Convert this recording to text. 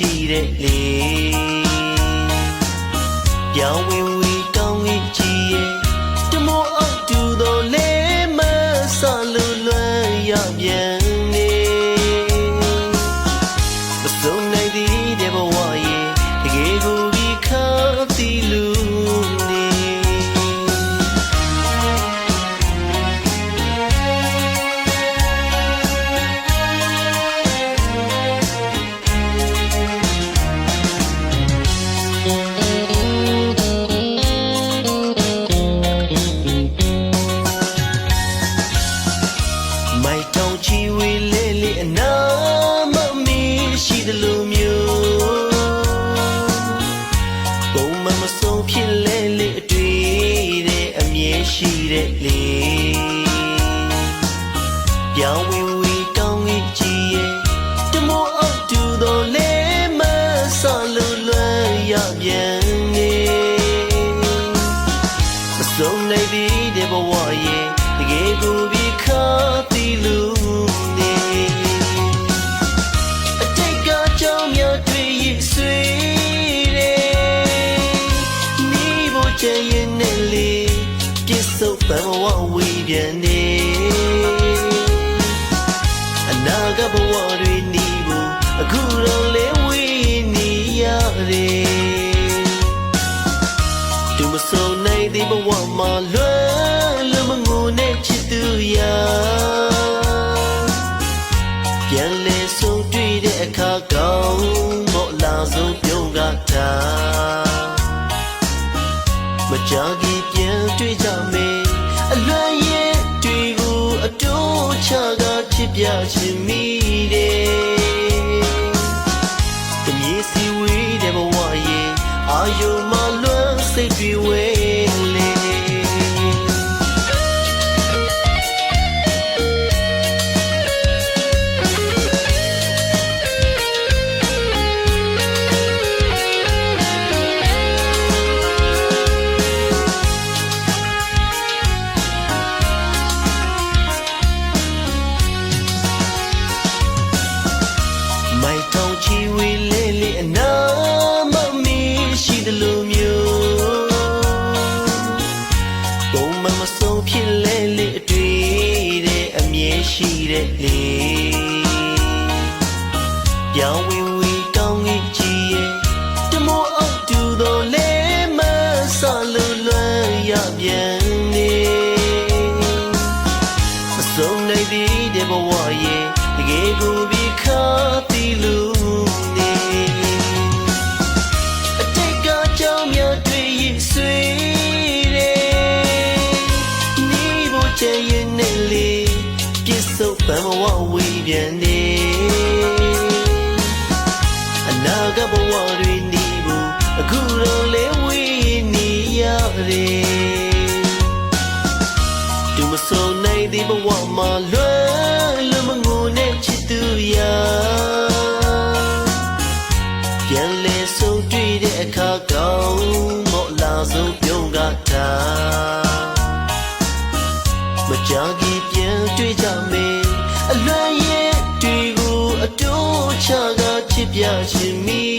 ရှိတဲ့လေပြောင်းဝင်ဝီကောင်းကြီးကြီးရဲ့တမောအောက်တူတော်လဲမဆလူလွမ်းရပြန်နေမစုံနိုင်သေးတဲ့ဘဝရဲ့တကယ်ကိုဒီခါတီလူချီဝေလေလေအနာမမီရှိတယ်လို့မျိုးပုံမှန်မဆုံးဖြစ်လေလေအတွေ့တဲ့အမြဲရှိတဲ့လေပြောင်းဝင်ဝီကောင်းကြီးကြီးရဲ့တမောအောက်တူတော်လဲမဆလို့လွမ်းရပြန်နေမဆုံးနိုင်သေးတဲ့ဘဝရဲ့တကယ်ကိုဒီခါတီလူချင်ရင်နဲ့လေပြစ်စုံပန်းဘဝဝေးပြန်နေအနာဂတ်ဘဝတွေနေဖို့အခုတော့လေဝေးနေရတယ်သူမဆုံးနိုင်သေးဘဝမှာလွမ်းလို့မငိုနဲ့ချစ်သူရာပြန်လဲဆုံးတွေ့တဲ့အခါကောင်းမော့လာဆုံးပြုံးကတာမကြကြီးပြန်တွေ့ကြမယ်အလွမ်းရဲ့တွေကိုအတိုးချကချစ်ပြချင်မိတယ်တမြေစီဝေးတဲ့ဘဝရဲ့အာယုံမလွမ်းစိတ်တွေဝဲလေချီဝေလေလေအနာမမီရှိတယ်လို့မျိုးပုံမှန်မဆုံးဖြစ်လေလေအတွေ့တဲ့အမြဲရှိတဲ့လေပြောင်းဝင်ဝီကောင်းကြီးကြီးရဲ့တမောအောက်တူတော်လဲမဆလို့လွမ်းရပြန်နေမဆုံးနိုင်သေးတဲ့ဘဝရဲ့တကယ်ကိုဒီခါတီလူချင်ရင်နဲ့လေပြစ်စုံပန်းဘဝဝေးပြန်နေအနာဂတ်ဘဝတွေနေဖို့အခုတော့လေဝေးနေရတယ်သူမဆုံးနိုင်သေးဘဝမှာလွမ်းလို့မငိုနဲ့ချစ်သူရာပြန်လဲဆုံးတွေ့တဲ့အခါကောင်းမော့လာဆုံးပြုံးကတာမကြကြီးပြန်တွေ့ကြမယ်အလွမ်းရဲ့တွေကိုအတိုးချကချစ်ပြချင်မိ